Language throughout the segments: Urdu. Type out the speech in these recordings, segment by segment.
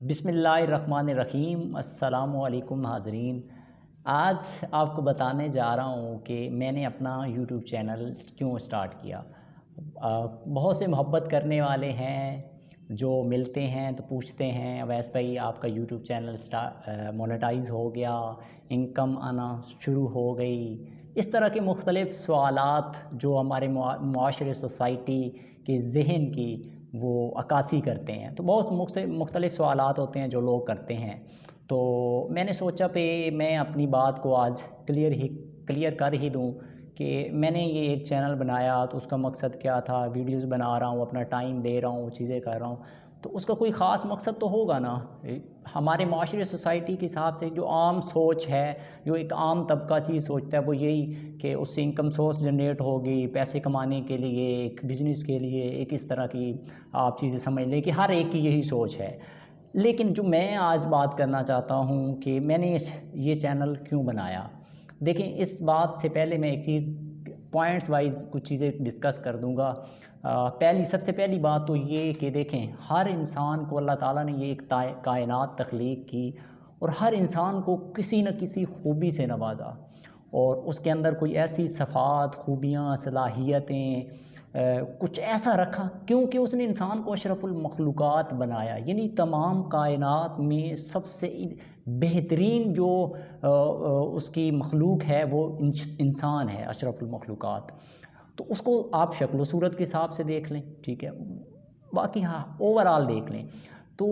بسم اللہ الرحمن الرحیم۔ السلام علیکم ناظرین۔ آج آپ کو بتانے جا رہا ہوں کہ میں نے اپنا یوٹیوب چینل کیوں سٹارٹ کیا۔ بہت سے محبت کرنے والے ہیں جو ملتے ہیں تو پوچھتے ہیں اویس بھائی آپ کا یوٹیوب چینل مونیٹائز ہو گیا، انکم آنا شروع ہو گئی، اس طرح کے مختلف سوالات جو ہمارے معاشرے سوسائٹی کے ذہن کی وہ عکاسی کرتے ہیں۔ تو بہت مختلف سوالات ہوتے ہیں جو لوگ کرتے ہیں، تو میں نے سوچا پہ میں اپنی بات کو آج کلیئر کر ہی دوں کہ میں نے یہ ایک چینل بنایا تو اس کا مقصد کیا تھا۔ ویڈیوز بنا رہا ہوں، اپنا ٹائم دے رہا ہوں، چیزیں کر رہا ہوں، تو اس کا کوئی خاص مقصد تو ہوگا نا۔ ہمارے معاشرے سوسائٹی کے حساب سے جو عام سوچ ہے، جو ایک عام طبقہ چیز سوچتا ہے، وہ یہی کہ اس سے انکم سورس جنریٹ ہوگی پیسے کمانے کے لیے، ایک بزنس کے لیے، ایک اس طرح کی آپ چیزیں سمجھ لیں کہ ہر ایک کی یہی سوچ ہے۔ لیکن جو میں آج بات کرنا چاہتا ہوں کہ میں نے یہ چینل کیوں بنایا۔ دیکھیں، اس بات سے پہلے میں ایک چیز پوائنٹس وائز کچھ چیزیں ڈسکس کر دوں گا۔ سب سے پہلی بات تو یہ کہ دیکھیں، ہر انسان کو اللہ تعالیٰ نے یہ ایک کائنات تخلیق کی اور ہر انسان کو کسی نہ کسی خوبی سے نوازا، اور اس کے اندر کوئی ایسی صفات، خوبیاں، صلاحیتیں کچھ ایسا رکھا کیونکہ اس نے انسان کو اشرف المخلوقات بنایا، یعنی تمام کائنات میں سب سے بہترین جو اس کی مخلوق ہے وہ انسان ہے، اشرف المخلوقات۔ تو اس کو آپ شکل و صورت کے حساب سے دیکھ لیں، ٹھیک ہے، باقی ہاں اوورآل دیکھ لیں تو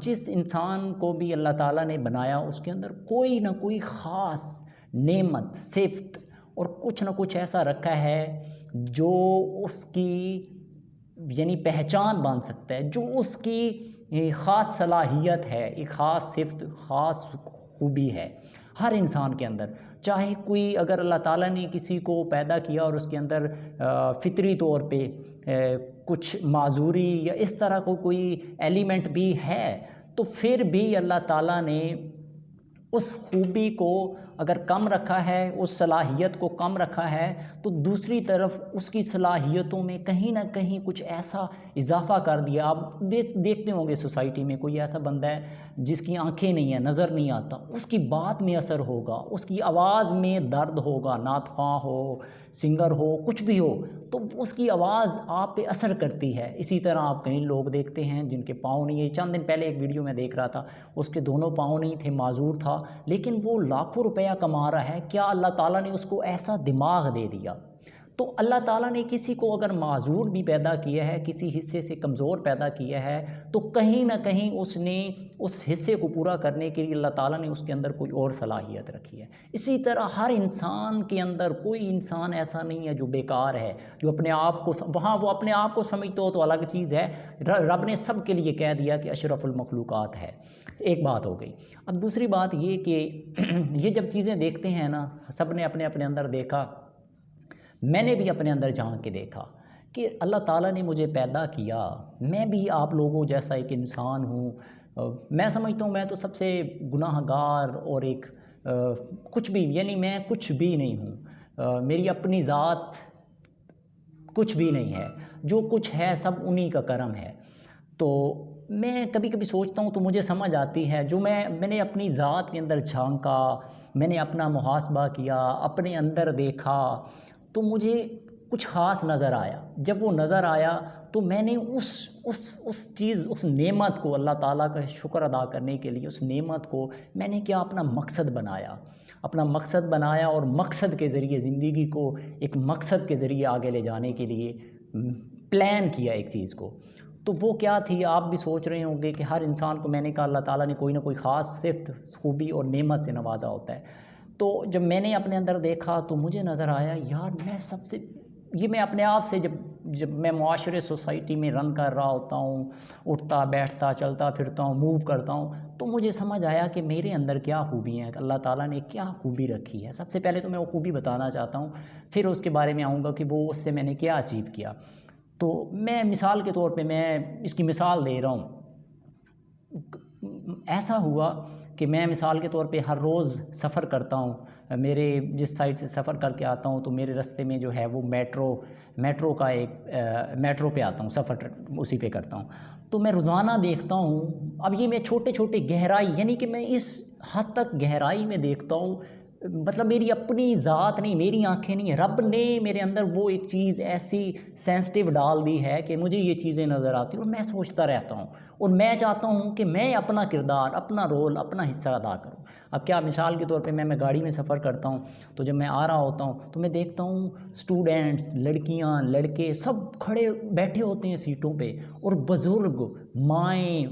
جس انسان کو بھی اللہ تعالیٰ نے بنایا اس کے اندر کوئی نہ کوئی خاص نعمت، صفت اور کچھ نہ کچھ ایسا رکھا ہے جو اس کی یعنی پہچان بن سکتا ہے، جو اس کی خاص صلاحیت ہے، ایک خاص صفت، خاص خوبی ہے ہر انسان کے اندر۔ چاہے کوئی اگر اللہ تعالیٰ نے کسی کو پیدا کیا اور اس کے اندر فطری طور پہ کچھ معذوری یا اس طرح کو کوئی ایلیمنٹ بھی ہے، تو پھر بھی اللہ تعالیٰ نے اس خوبی کو اگر کم رکھا ہے، اس صلاحیت کو کم رکھا ہے، تو دوسری طرف اس کی صلاحیتوں میں کہیں نہ کہیں کچھ ایسا اضافہ کر دیا۔ آپ دیکھتے ہوں گے سوسائٹی میں کوئی ایسا بندہ ہے جس کی آنکھیں نہیں ہیں، نظر نہیں آتا، اس کی بات میں اثر ہوگا، اس کی آواز میں درد ہوگا، نعت خواں ہو، سنگر ہو، کچھ بھی ہو، تو اس کی آواز آپ پہ اثر کرتی ہے۔ اسی طرح آپ کئی لوگ دیکھتے ہیں جن کے پاؤں نہیں ہے۔ چند دن پہلے ایک ویڈیو میں دیکھ رہا تھا، اس کے دونوں پاؤں نہیں تھے، معذور تھا، لیکن وہ لاکھوں روپیہ کما رہا ہے۔ کیا اللہ تعالیٰ نے اس کو ایسا دماغ دے دیا؟ تو اللہ تعالیٰ نے کسی کو اگر معذور بھی پیدا کیا ہے، کسی حصے سے کمزور پیدا کیا ہے، تو کہیں نہ کہیں اس نے اس حصے کو پورا کرنے کے لیے اللہ تعالیٰ نے اس کے اندر کوئی اور صلاحیت رکھی ہے۔ اسی طرح ہر انسان کے اندر کوئی انسان ایسا نہیں ہے جو بیکار ہے، جو اپنے آپ کو وہ اپنے آپ کو سمجھتا ہو تو الگ چیز ہے۔ رب نے سب کے لیے کہہ دیا کہ اشرف المخلوقات ہے۔ ایک بات ہو گئی۔ اب دوسری بات یہ کہ یہ جب چیزیں دیکھتے ہیں نا، سب نے اپنے اپنے اندر دیکھا، میں نے بھی اپنے اندر جھانک کے دیکھا کہ اللہ تعالیٰ نے مجھے پیدا کیا، میں بھی آپ لوگوں جیسا ایک انسان ہوں۔ میں سمجھتا ہوں میں تو سب سے گناہ گار اور ایک کچھ بھی، یعنی میں کچھ بھی نہیں ہوں، میری اپنی ذات کچھ بھی نہیں ہے، جو کچھ ہے سب انہی کا کرم ہے۔ تو میں کبھی کبھی سوچتا ہوں تو مجھے سمجھ آتی ہے، جو میں نے اپنی ذات کے اندر جھانکا، میں نے اپنا محاسبہ کیا، اپنے اندر دیکھا، تو مجھے کچھ خاص نظر آیا۔ جب وہ نظر آیا تو میں نے اس نعمت کو، اللہ تعالیٰ کا شکر ادا کرنے کے لیے اس نعمت کو میں نے کیا اپنا مقصد بنایا، اور مقصد کے ذریعے زندگی کو ایک مقصد کے ذریعے آگے لے جانے کے لیے پلان کیا ایک چیز کو۔ تو وہ کیا تھی؟ آپ بھی سوچ رہے ہوں گے کہ ہر انسان کو میں نے کہا اللہ تعالیٰ نے کوئی نہ کوئی خاص صفت، خوبی اور نعمت سے نوازا ہوتا ہے۔ تو جب میں نے اپنے اندر دیکھا تو مجھے نظر آیا یار میں اپنے آپ سے جب میں معاشرے سوسائٹی میں رن کر رہا ہوتا ہوں، اٹھتا بیٹھتا چلتا پھرتا ہوں، موو کرتا ہوں، تو مجھے سمجھ آیا کہ میرے اندر کیا خوبی ہیں، اللہ تعالیٰ نے کیا خوبی رکھی ہے۔ سب سے پہلے تو میں وہ خوبی بتانا چاہتا ہوں، پھر اس کے بارے میں آؤں گا کہ اس سے میں نے کیا اچیو کیا۔ تو میں مثال کے طور پہ میں اس کی مثال دے رہا ہوں۔ ایسا ہوا کہ میں مثال کے طور پہ ہر روز سفر کرتا ہوں، میرے جس سائڈ سے سفر کر کے آتا ہوں تو میرے راستے میں جو ہے وہ میٹرو کا ایک میٹرو پہ آتا ہوں، سفر اسی پہ کرتا ہوں، تو میں روزانہ دیکھتا ہوں. اب یہ میں چھوٹے چھوٹے گہرائی، یعنی کہ میں اس حد تک گہرائی میں دیکھتا ہوں، مطلب میری اپنی ذات نہیں، میری آنکھیں نہیں، رب نے میرے اندر وہ ایک چیز ایسی سینسٹیو ڈال دی ہے کہ مجھے یہ چیزیں نظر آتی ہیں اور میں سوچتا رہتا ہوں اور میں چاہتا ہوں کہ میں اپنا کردار، اپنا رول، اپنا حصہ ادا کروں. اب کیا مثال کے طور پہ میں گاڑی میں سفر کرتا ہوں تو جب میں آ رہا ہوتا ہوں تو میں دیکھتا ہوں اسٹوڈنٹس، لڑکیاں، لڑکے سب کھڑے بیٹھے ہوتے ہیں سیٹوں پہ، اور بزرگ، مائیں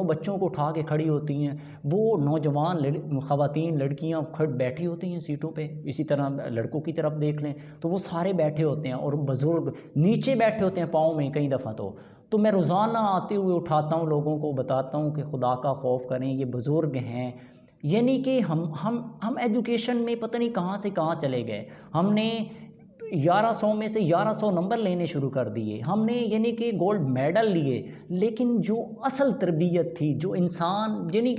بچوں کو اٹھا کے کھڑی ہوتی ہیں، وہ نوجوان خواتین، لڑکیاں بیٹھی ہوتی ہیں سیٹوں پہ. اسی طرح لڑکوں کی طرف دیکھ لیں تو وہ سارے بیٹھے ہوتے ہیں اور بزرگ نیچے بیٹھے ہوتے ہیں پاؤں میں کئی دفعہ. تو میں روزانہ آتے ہوئے اٹھاتا ہوں، لوگوں کو بتاتا ہوں کہ خدا کا خوف کریں، یہ بزرگ ہیں. یعنی کہ ہم ایجوکیشن میں پتہ نہیں کہاں سے کہاں چلے گئے. ہم نے 1100 میں سے 1100 نمبر لینے شروع کر دیے، ہم نے یعنی کہ گولڈ میڈل لیے، لیکن جو اصل تربیت تھی، جو انسان، یعنی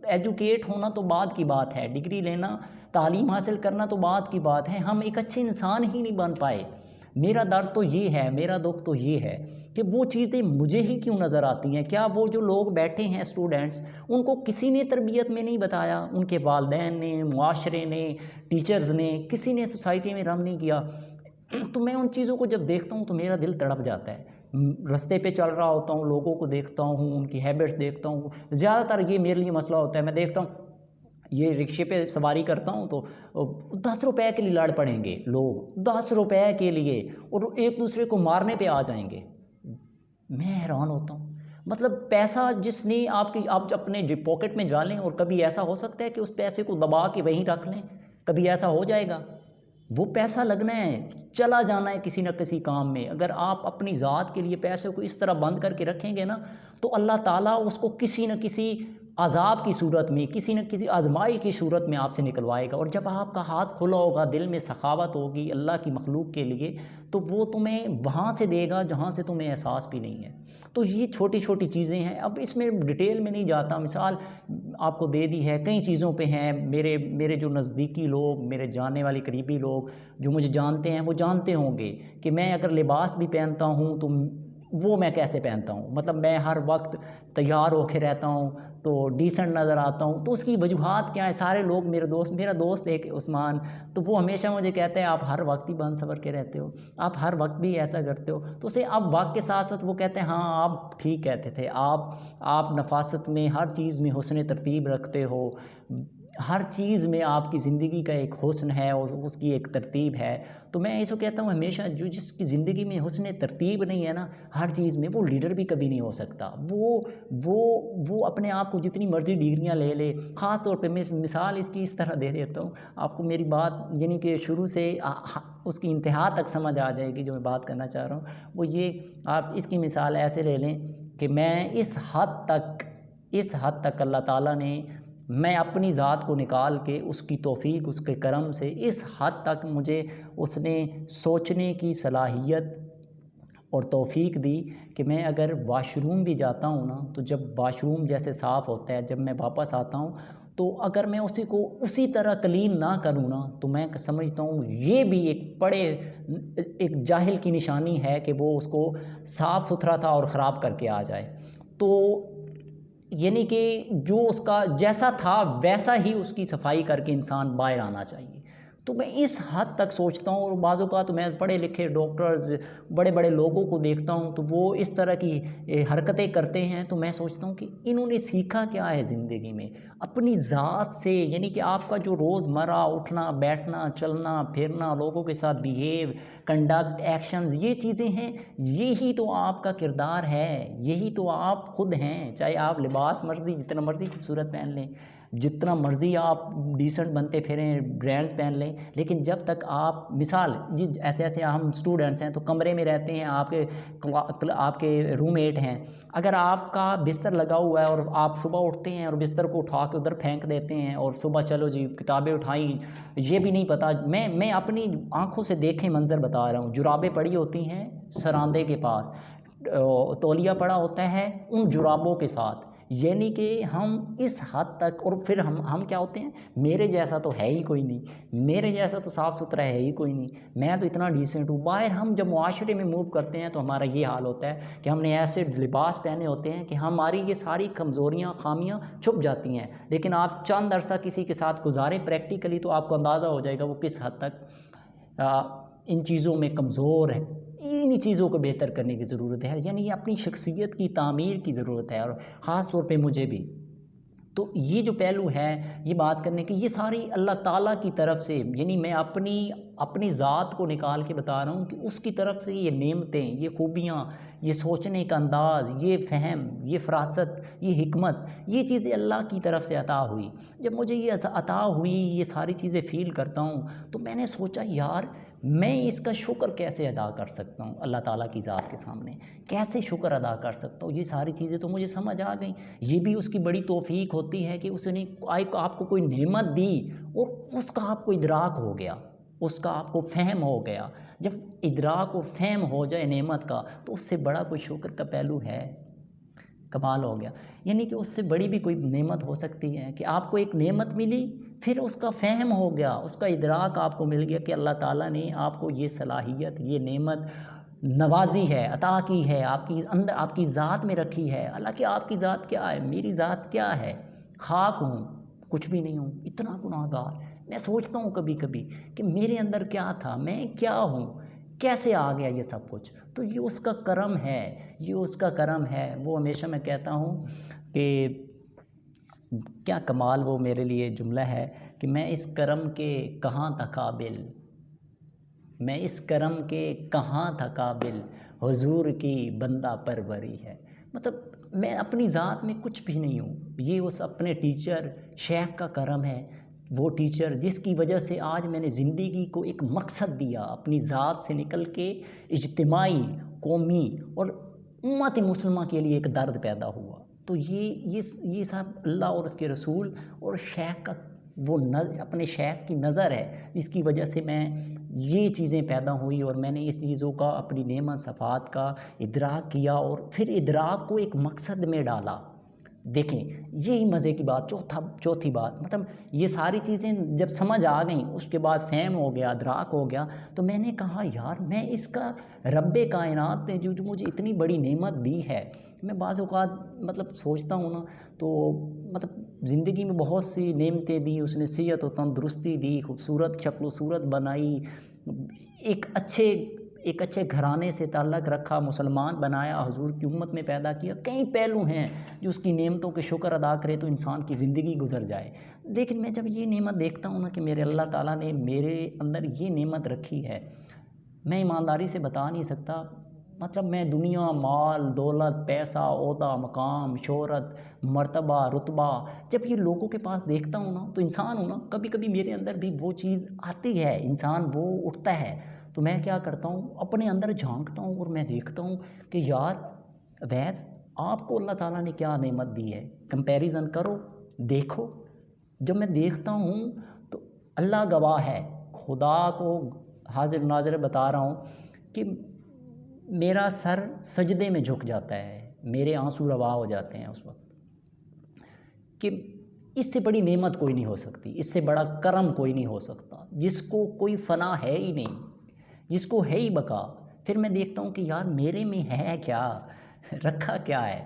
ایجوکیٹ ہونا تو بعد کی بات ہے، ڈگری لینا، تعلیم حاصل کرنا تو بعد کی بات ہے، ہم ایک اچھے انسان ہی نہیں بن پائے. میرا درد تو یہ ہے، میرا دکھ تو یہ ہے کہ وہ چیزیں مجھے ہی کیوں نظر آتی ہیں. کیا وہ جو لوگ بیٹھے ہیں اسٹوڈنٹس، ان کو کسی نے تربیت میں نہیں بتایا؟ ان کے والدین نے، معاشرے نے، ٹیچرز نے، کسی نے سوسائٹی میں رحم نہیں کیا؟ تو میں ان چیزوں کو جب دیکھتا ہوں تو میرا دل تڑپ جاتا ہے. رستے پہ چل رہا ہوتا ہوں، لوگوں کو دیکھتا ہوں، ان کی ہیبٹس دیکھتا ہوں. زیادہ تر یہ میرے لیے مسئلہ ہوتا ہے، میں دیکھتا ہوں یہ رکشے پہ سواری کرتا ہوں تو 10 روپے کے لیے لڑ پڑیں گے لوگ، 10 روپے کے لیے، اور ایک دوسرے کو مارنے پہ آ جائیں گے. میں حیران ہوتا ہوں، مطلب پیسہ جس نے آپ اپنے پاکٹ میں ڈالیں، اور کبھی ایسا ہو سکتا ہے کہ اس پیسے کو دبا کے وہیں رکھ لیں، کبھی ایسا ہو جائے گا. وہ پیسہ لگنا ہے، چلا جانا ہے کسی نہ کسی کام میں. اگر آپ اپنی ذات کے لیے پیسے کو اس طرح بند کر کے رکھیں گے نا تو اللہ تعالیٰ اس کو کسی نہ کسی عذاب کی صورت میں، کسی نہ کسی آزمائی کی صورت میں آپ سے نکلوائے گا. اور جب آپ کا ہاتھ کھلا ہوگا، دل میں سخاوت ہوگی اللہ کی مخلوق کے لیے، تو وہ تمہیں وہاں سے دے گا جہاں سے تمہیں احساس بھی نہیں ہے. تو یہ چھوٹی چھوٹی چیزیں ہیں. اب اس میں ڈیٹیل میں نہیں جاتا، مثال آپ کو دے دی ہے، کئی چیزوں پہ ہیں. میرے جو نزدیکی لوگ، میرے جاننے والے قریبی لوگ جو مجھے جانتے ہیں وہ جانتے ہوں گے کہ میں اگر لباس بھی پہنتا ہوں تو وہ میں کیسے پہنتا ہوں. مطلب میں ہر وقت تیار ہو کے رہتا ہوں تو ڈیسنٹ نظر آتا ہوں. تو اس کی وجوہات کیا ہے؟ سارے لوگ میرا دوست ایک عثمان، تو وہ ہمیشہ مجھے کہتے ہیں آپ ہر وقت ہی بند سور کے رہتے ہو، آپ ہر وقت بھی ایسا کرتے ہو. تو اسے اب وقت کے ساتھ ساتھ وہ کہتے ہیں ہاں آپ ٹھیک کہتے تھے، آپ نفاست میں ہر چیز میں حسن ترتیب رکھتے ہو، ہر چیز میں آپ کی زندگی کا ایک حسن ہے، اس کی ایک ترتیب ہے. تو میں اس کو کہتا ہوں ہمیشہ جس کی زندگی میں حسن ترتیب نہیں ہے نا ہر چیز میں، وہ لیڈر بھی کبھی نہیں ہو سکتا. وہ اپنے آپ کو جتنی مرضی ڈگریاں لے لے. خاص طور پہ میں مثال اس کی اس طرح دے دیتا ہوں، آپ کو میری بات یعنی کہ شروع سے اس کی انتہا تک سمجھ آ جائے گی جو میں بات کرنا چاہ رہا ہوں. وہ یہ، آپ اس کی مثال ایسے لے لیں کہ میں اس حد تک اللہ تعالیٰ نے، میں اپنی ذات کو نکال کے اس کی توفیق، اس کے کرم سے اس حد تک مجھے اس نے سوچنے کی صلاحیت اور توفیق دی کہ میں اگر واش روم بھی جاتا ہوں نا تو جب واش روم جیسے صاف ہوتا ہے، جب میں واپس آتا ہوں تو اگر میں اسی کو اسی طرح کلین نہ کروں نا تو میں سمجھتا ہوں یہ بھی ایک جاہل کی نشانی ہے کہ وہ اس کو صاف ستھرا تھا اور خراب کر کے آ جائے. تو یعنی کہ جو اس کا جیسا تھا ویسا ہی اس کی صفائی کر کے انسان باہر آنا چاہیے. تو میں اس حد تک سوچتا ہوں. اور بعض اوقات میں پڑھے لکھے ڈاکٹرز، بڑے بڑے لوگوں کو دیکھتا ہوں تو وہ اس طرح کی حرکتیں کرتے ہیں تو میں سوچتا ہوں کہ انہوں نے سیکھا کیا ہے زندگی میں اپنی ذات سے. یعنی کہ آپ کا جو روزمرہ اٹھنا بیٹھنا چلنا پھرنا، لوگوں کے ساتھ بیہیو، کنڈکٹ، ایکشنز، یہ چیزیں ہیں، یہی تو آپ کا کردار ہے، یہی تو آپ خود ہیں. چاہے آپ لباس جتنا مرضی خوبصورت پہن لیں، جتنا مرضی آپ ڈیسنٹ بنتے پھریں، برانڈز پہن لیں، لیکن جب تک آپ مثال ایسے ہم اسٹوڈنٹس ہیں تو کمرے میں رہتے ہیں، آپ کے روم میٹ ہیں. اگر آپ کا بستر لگا ہوا ہے اور آپ صبح اٹھتے ہیں اور بستر کو اٹھا کے ادھر پھینک دیتے ہیں اور صبح چلو جی کتابیں اٹھائیں، یہ بھی نہیں پتہ. میں اپنی آنکھوں سے دیکھے منظر بتا رہا ہوں. جرابیں پڑی ہوتی ہیں سراندے کے پاس، تولیہ پڑا ہوتا ہے ان جرابوں کے ساتھ. یعنی کہ ہم اس حد تک، اور پھر ہم کیا ہوتے ہیں، میرے جیسا تو ہے ہی کوئی نہیں، میرے جیسا تو صاف ستھرا ہے ہی کوئی نہیں، میں تو اتنا ڈیسنٹ ہوں۔ باہر ہم جب معاشرے میں موو کرتے ہیں تو ہمارا یہ حال ہوتا ہے کہ ہم نے ایسے لباس پہنے ہوتے ہیں کہ ہماری یہ ساری کمزوریاں خامیاں چھپ جاتی ہیں، لیکن آپ چند عرصہ کسی کے ساتھ گزاریں پریکٹیکلی تو آپ کو اندازہ ہو جائے گا وہ کس حد تک ان چیزوں میں کمزور ہے۔ انہی چیزوں کو بہتر کرنے کی ضرورت ہے، یعنی یہ اپنی شخصیت کی تعمیر کی ضرورت ہے، اور خاص طور پہ مجھے بھی۔ تو یہ جو پہلو ہے یہ بات کرنے کی، یہ ساری اللہ تعالیٰ کی طرف سے، یعنی میں اپنی ذات کو نکال کے بتا رہا ہوں کہ اس کی طرف سے یہ نعمتیں، یہ خوبیاں، یہ سوچنے کا انداز، یہ فہم، یہ فراست، یہ حکمت، یہ چیزیں اللہ کی طرف سے عطا ہوئی۔ جب مجھے یہ عطا ہوئی، یہ ساری چیزیں فیل کرتا ہوں، تو میں نے سوچا یار میں اس کا شکر کیسے ادا کر سکتا ہوں، اللہ تعالیٰ کی ذات کے سامنے کیسے شکر ادا کر سکتا ہوں۔ یہ ساری چیزیں تو مجھے سمجھ آ گئیں۔ یہ بھی اس کی بڑی توفیق ہوتی ہے کہ اس نے آپ کو کوئی نعمت دی اور اس کا آپ کو ادراک ہو گیا، اس کا آپ کو فہم ہو گیا۔ جب ادراک اور فہم ہو جائے نعمت کا تو اس سے بڑا کوئی شکر کا پہلو ہے؟ کمال ہو گیا۔ یعنی کہ اس سے بڑی بھی کوئی نعمت ہو سکتی ہے کہ آپ کو ایک نعمت ملی، پھر اس کا فہم ہو گیا، اس کا ادراک آپ کو مل گیا کہ اللہ تعالیٰ نے آپ کو یہ صلاحیت، یہ نعمت نوازی ہے، عطا کی ہے، آپ کی اندر، آپ کی ذات میں رکھی ہے۔ حالانکہ آپ کی ذات کیا ہے، میری ذات کیا ہے، خاک ہوں، کچھ بھی نہیں ہوں، اتنا گناہگار۔ میں سوچتا ہوں کبھی کبھی کہ میرے اندر کیا تھا، میں کیا ہوں، کیسے آ گیا یہ سب کچھ۔ تو یہ اس کا کرم ہے، یہ اس کا کرم ہے۔ وہ ہمیشہ میں کہتا ہوں کہ کیا کمال وہ میرے لیے جملہ ہے کہ میں اس کرم کے کہاں تھا قابل، میں اس کرم کے کہاں تھا قابل، حضور کی بندہ پروری ہے۔ مطلب میں اپنی ذات میں کچھ بھی نہیں ہوں، یہ اس اپنے ٹیچر شیخ کا کرم ہے۔ وہ ٹیچر جس کی وجہ سے آج میں نے زندگی کو ایک مقصد دیا، اپنی ذات سے نکل کے اجتماعی، قومی اور امت مسلمہ کے لیے ایک درد پیدا ہوا۔ تو یہ سب اللہ اور اس کے رسول اور شیخ کا وہ اپنے شیخ کی نظر ہے، جس کی وجہ سے میں یہ چیزیں پیدا ہوئی، اور میں نے اس چیزوں کا، اپنی نعمت صفات کا ادراک کیا، اور پھر ادراک کو ایک مقصد میں ڈالا۔ دیکھیں یہی مزے کی بات، چوتھی بات، مطلب یہ ساری چیزیں جب سمجھ آ گئیں، اس کے بعد فہم ہو گیا، ادراک ہو گیا، تو میں نے کہا یار میں اس کا رب کائنات نے جو مجھے اتنی بڑی نعمت دی ہے۔ میں بعض اوقات مطلب سوچتا ہوں نا، تو مطلب زندگی میں بہت سی نعمتیں دی اس نے، صحت و تندرستی دی، خوبصورت شکل و صورت بنائی، ایک اچھے گھرانے سے تعلق رکھا، مسلمان بنایا، حضور کی امت میں پیدا کیا۔ کئی پہلو ہیں جو اس کی نعمتوں کے شکر ادا کرے تو انسان کی زندگی گزر جائے۔ لیکن میں جب یہ نعمت دیکھتا ہوں نا کہ میرے اللہ تعالیٰ نے میرے اندر یہ نعمت رکھی ہے، میں ایمانداری سے بتا نہیں سکتا۔ مطلب میں دنیا، مال، دولت، پیسہ، عہدہ، مقام، شہرت، مرتبہ، رتبہ، جب یہ لوگوں کے پاس دیکھتا ہوں نا تو انسان ہوں نا، کبھی کبھی میرے اندر بھی وہ چیز آتی ہے، انسان وہ اٹھتا ہے۔ تو میں کیا کرتا ہوں، اپنے اندر جھانکتا ہوں اور میں دیکھتا ہوں کہ یار ویس آپ کو اللہ تعالیٰ نے کیا نعمت دی ہے، کمپیریزن کرو، دیکھو۔ جب میں دیکھتا ہوں تو اللہ گواہ ہے، خدا کو حاضر ناظر بتا رہا ہوں کہ میرا سر سجدے میں جھک جاتا ہے، میرے آنسو روا ہو جاتے ہیں اس وقت، کہ اس سے بڑی نعمت کوئی نہیں ہو سکتی، اس سے بڑا کرم کوئی نہیں ہو سکتا، جس کو کوئی فنا ہے ہی نہیں، جس کو ہے ہی بقا۔ پھر میں دیکھتا ہوں کہ یار میرے میں ہے کیا، رکھا کیا ہے،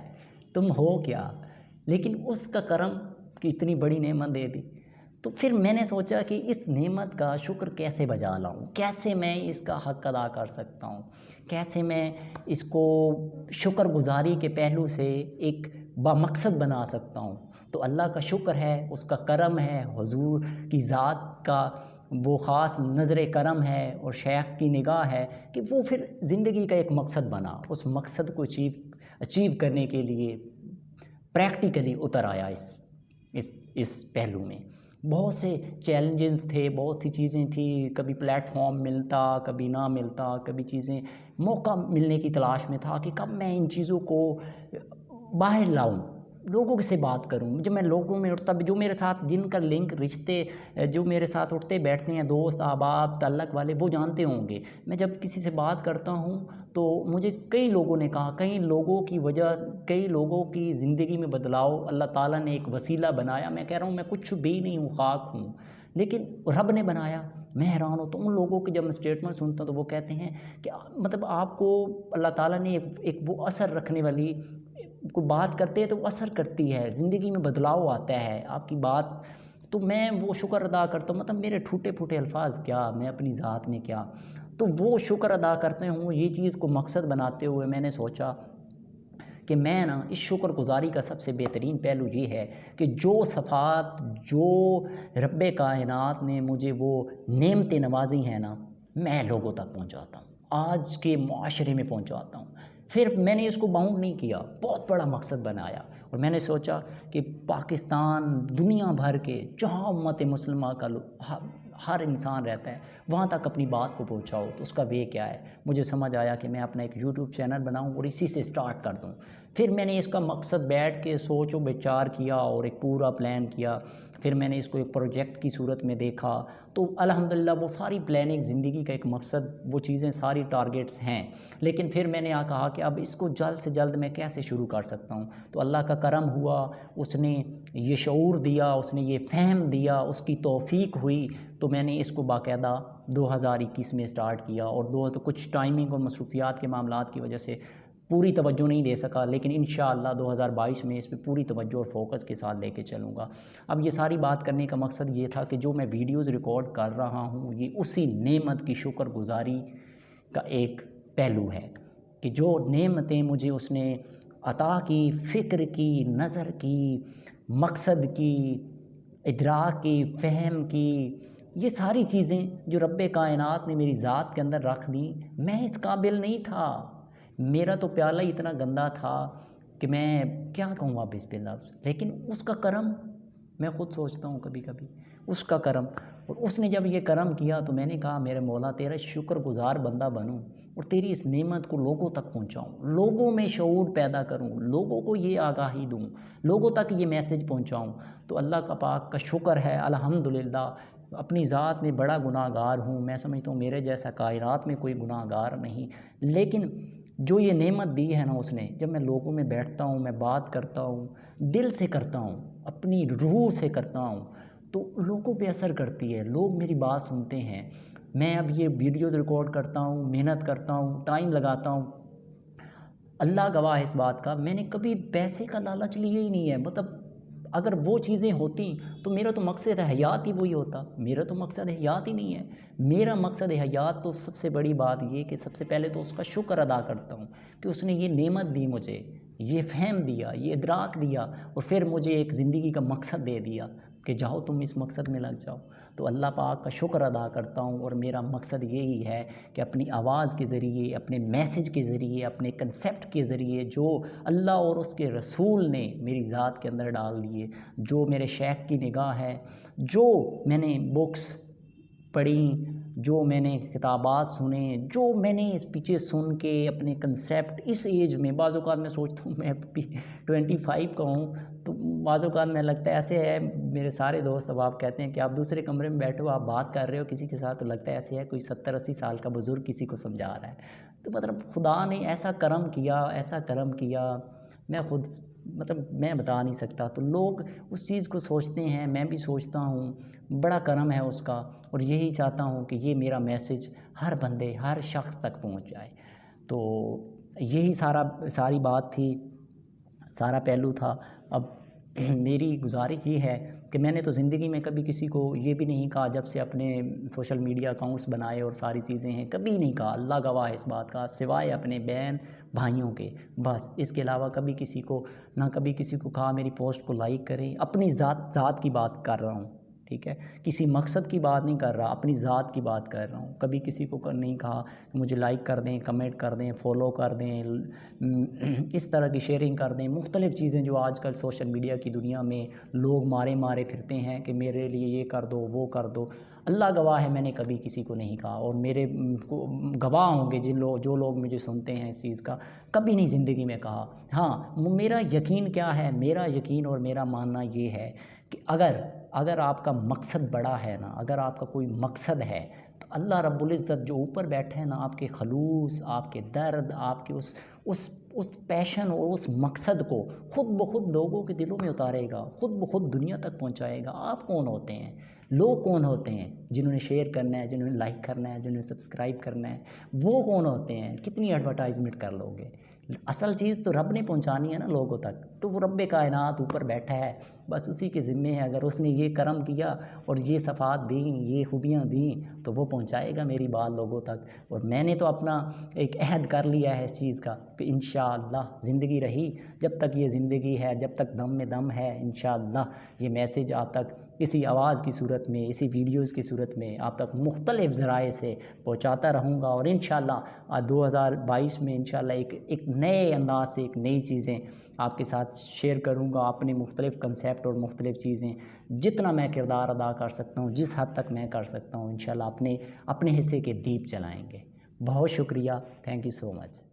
تم ہو کیا، لیکن اس کا کرم کہ اتنی بڑی نعمت دے دی۔ تو پھر میں نے سوچا کہ اس نعمت کا شکر کیسے بجا لاؤں، کیسے میں اس کا حق ادا کر سکتا ہوں، کیسے میں اس کو شکر گزاری کے پہلو سے ایک بامقصد بنا سکتا ہوں۔ تو اللہ کا شکر ہے، اس کا کرم ہے، حضور کی ذات کا وہ خاص نظر کرم ہے، اور شیخ کی نگاہ ہے کہ وہ پھر زندگی کا ایک مقصد بنا۔ اس مقصد کو اچیو کرنے کے لیے پریکٹیکلی اتر آیا اس پہلو میں۔ بہت سے چیلنجز تھے، بہت سی چیزیں تھیں، کبھی پلیٹ فارم ملتا، کبھی نہ ملتا، کبھی چیزیں موقع ملنے کی تلاش میں تھا کہ کب میں ان چیزوں کو باہر لاؤں، لوگوں سے بات کروں۔ جب میں لوگوں میں اٹھتا، جو میرے ساتھ جن کا لنک، رشتے جو میرے ساتھ اٹھتے بیٹھتے ہیں، دوست، احباب، تعلق والے، وہ جانتے ہوں گے، میں جب کسی سے بات کرتا ہوں تو مجھے کئی لوگوں نے کہا، کئی لوگوں کی زندگی میں بدلاؤ اللہ تعالیٰ نے ایک وسیلہ بنایا۔ میں کہہ رہا ہوں میں کچھ بھی نہیں ہوں، خاک ہوں، لیکن رب نے بنایا۔ میں حیران ہوتا ہوں ان لوگوں کی جب میں اسٹیٹمنٹ سنتا ہوں تو وہ کہتے ہیں کہ مطلب آپ کو اللہ تعالیٰ نے ایک وہ اثر رکھنے والی کوئی بات کرتے ہیں تو وہ اثر کرتی ہے، زندگی میں بدلاؤ آتا ہے آپ کی بات۔ تو میں وہ شکر ادا کرتا ہوں، مطلب میرے ٹھوٹے پھوٹے الفاظ کیا، میں اپنی ذات میں کیا، تو وہ شکر ادا کرتے ہوں۔ یہ چیز کو مقصد بناتے ہوئے میں نے سوچا کہ میں اس شکر گزاری کا سب سے بہترین پہلو یہ ہے کہ جو صفات، جو رب کائنات نے مجھے وہ نعمتیں نوازی ہیں میں لوگوں تک پہنچاتا ہوں، آج کے معاشرے میں پہنچاتا ہوں۔ پھر میں نے اس کو باؤنڈ نہیں کیا، بہت بڑا مقصد بنایا، اور میں نے سوچا کہ پاکستان، دنیا بھر کے جہاں امت مسلمہ کا ہر انسان رہتا ہے وہاں تک اپنی بات کو پہنچاؤ۔ تو اس کا وے کیا ہے؟ مجھے سمجھ آیا کہ میں اپنا ایک یوٹیوب چینل بناؤں اور اسی سے سٹارٹ کر دوں۔ پھر میں نے اس کا مقصد بیٹھ کے سوچ و بچار کیا اور ایک پورا پلان کیا۔ پھر میں نے اس کو ایک پروجیکٹ کی صورت میں دیکھا، تو الحمدللہ وہ ساری پلاننگ، زندگی کا ایک مقصد، وہ چیزیں ساری ٹارگیٹس ہیں۔ لیکن پھر میں نے کہا کہ اب اس کو جلد سے جلد میں کیسے شروع کر سکتا ہوں؟ تو اللہ کا کرم ہوا، اس نے یہ شعور دیا، اس نے یہ فہم دیا، اس کی توفیق ہوئی، تو میں نے اس کو باقاعدہ 2021 میں سٹارٹ کیا، اور تو کچھ ٹائمنگ اور مصروفیات کے معاملات کی وجہ سے پوری توجہ نہیں دے سکا، لیکن انشاءاللہ 2022 میں اس پہ پوری توجہ اور فوکس کے ساتھ لے کے چلوں گا۔ اب یہ ساری بات کرنے کا مقصد یہ تھا کہ جو میں ویڈیوز ریکارڈ کر رہا ہوں یہ اسی نعمت کی شکر گزاری کا ایک پہلو ہے کہ جو نعمتیں مجھے اس نے عطا کی، فکر کی، نظر کی، مقصد کی، ادراک کی، فہم کی، یہ ساری چیزیں جو رب کائنات نے میری ذات کے اندر رکھ دیں، میں اس قابل نہیں تھا۔ میرا تو پیالہ اتنا گندا تھا کہ میں کیا کہوں اب اس پہ لفظ، لیکن اس کا کرم، میں خود سوچتا ہوں کبھی کبھی اس کا کرم، اور اس نے جب یہ کرم کیا تو میں نے کہا میرے مولا تیرا شکر گزار بندہ بنوں اور تیری اس نعمت کو لوگوں تک پہنچاؤں، لوگوں میں شعور پیدا کروں، لوگوں کو یہ آگاہی دوں، لوگوں تک یہ میسج پہنچاؤں۔ تو اللہ کا پاک کا شکر ہے، الحمدللہ۔ اپنی ذات میں بڑا گناہ گار ہوں، میں سمجھتا ہوں میرے جیسا کائنات میں کوئی گناہ گار نہیں، لیکن جو یہ نعمت دی ہے اس نے، جب میں لوگوں میں بیٹھتا ہوں، میں بات کرتا ہوں، دل سے کرتا ہوں، اپنی روح سے کرتا ہوں، تو لوگوں پہ اثر کرتی ہے، لوگ میری بات سنتے ہیں۔ میں اب یہ ویڈیوز ریکارڈ کرتا ہوں، محنت کرتا ہوں، ٹائم لگاتا ہوں، اللہ گواہ ہے اس بات کا، میں نے کبھی پیسے کا لالچ لیا ہی نہیں ہے۔ مطلب اگر وہ چیزیں ہوتی تو میرا تو مقصد حیات ہی وہی ہوتا، میرا تو مقصد حیات ہی نہیں ہے۔ میرا مقصد حیات تو سب سے بڑی بات یہ کہ سب سے پہلے تو اس کا شکر ادا کرتا ہوں کہ اس نے یہ نعمت دی مجھے، یہ فہم دیا، یہ ادراک دیا، اور پھر مجھے ایک زندگی کا مقصد دے دیا کہ جاؤ تم اس مقصد میں لگ جاؤ۔ تو اللہ پاک کا شکر ادا کرتا ہوں، اور میرا مقصد یہی ہے کہ اپنی آواز کے ذریعے، اپنے میسج کے ذریعے، اپنے کنسیپٹ کے ذریعے جو اللہ اور اس کے رسول نے میری ذات کے اندر ڈال دیے، جو میرے شیخ کی نگاہ ہے، جو میں نے بکس پڑھیں، جو میں نے کتابات سنے، جو میں نے اس پیچھے سن کے اپنے کنسیپٹ اس ایج میں، بعض اوقات میں سوچتا ہوں میں 25 کا ہوں، تو بعض اوقات میں لگتا ہے ایسے ہے، میرے سارے دوست اب آپ کہتے ہیں کہ آپ دوسرے کمرے میں بیٹھو، آپ بات کر رہے ہو کسی کے ساتھ، تو لگتا ہے ایسے ہے کوئی 70-80 سال کا بزرگ کسی کو سمجھا رہا ہے۔ تو مطلب خدا نے ایسا کرم کیا، ایسا کرم کیا، میں خود میں بتا نہیں سکتا۔ تو لوگ اس چیز کو سوچتے ہیں، میں بھی سوچتا ہوں، بڑا کرم ہے اس کا، اور یہی چاہتا ہوں کہ یہ میرا میسج ہر بندے، ہر شخص تک پہنچ جائے۔ تو یہی ساری بات تھی، سارا پہلو تھا۔ اب میری گزارش یہ ہے کہ میں نے تو زندگی میں کبھی کسی کو یہ بھی نہیں کہا، جب سے اپنے سوشل میڈیا اکاؤنٹس بنائے اور ساری چیزیں ہیں، کبھی نہیں کہا، اللہ گواہ ہے اس بات کا، سوائے اپنے بہن بھائیوں کے، بس اس کے علاوہ کبھی کسی کو کہا میری پوسٹ کو لائک کریں۔ اپنی ذات کی بات کر رہا ہوں، ٹھیک ہے، کسی مقصد کی بات نہیں کر رہا، اپنی ذات کی بات کر رہا ہوں۔ کبھی کسی کو نہیں کہا کہ مجھے لائک کر دیں، کمنٹ کر دیں، فالو کر دیں، اس طرح کی شیئرنگ کر دیں، مختلف چیزیں جو آج کل سوشل میڈیا کی دنیا میں لوگ مارے پھرتے ہیں کہ میرے لیے یہ کر دو، وہ کر دو۔ اللہ گواہ ہے میں نے کبھی کسی کو نہیں کہا، اور میرے گواہ ہوں گے جو لوگ مجھے سنتے ہیں اس چیز کا، کبھی نہیں زندگی میں کہا۔ ہاں، میرا یقین کیا ہے، میرا یقین اور میرا ماننا یہ ہے کہ اگر آپ کا مقصد بڑا ہے اگر آپ کا کوئی مقصد ہے، تو اللہ رب العزت جو اوپر بیٹھے ہیں نا، آپ کے خلوص، آپ کے درد، آپ کے اس پیشن اور اس مقصد کو خود بخود لوگوں کے دلوں میں اتارے گا، خود بخود دنیا تک پہنچائے گا۔ آپ کون ہوتے ہیں؟ لوگ کون ہوتے ہیں جنہوں نے شیئر کرنا ہے، جنہوں نے لائک کرنا ہے، جنہوں نے سبسکرائب کرنا ہے؟ وہ کون ہوتے ہیں؟ کتنی ایڈورٹائزمنٹ کر لو گے؟ اصل چیز تو رب نے پہنچانی ہے نا لوگوں تک، تو وہ رب کائنات اوپر بیٹھا ہے، بس اسی کے ذمے ہے۔ اگر اس نے یہ کرم کیا اور یہ صفات دیں، یہ خوبیاں دیں، تو وہ پہنچائے گا میری بات لوگوں تک۔ اور میں نے تو اپنا ایک عہد کر لیا ہے اس چیز کا کہ انشاءاللہ زندگی رہی، جب تک یہ زندگی ہے، جب تک دم میں دم ہے، انشاءاللہ یہ میسیج آپ تک اسی آواز کی صورت میں، اسی ویڈیوز کی صورت میں آپ تک مختلف ذرائع سے پہنچاتا رہوں گا۔ اور انشاءاللہ 2022 میں انشاءاللہ ایک نئے انداز سے ایک نئی چیزیں آپ کے ساتھ شیئر کروں گا، اپنے مختلف کنسیپٹ اور مختلف چیزیں جتنا میں کردار ادا کر سکتا ہوں، جس حد تک میں کر سکتا ہوں، انشاءاللہ اپنے حصے کے دیپ جلائیں گے۔ بہت شکریہ، تھینک یو سو مچ۔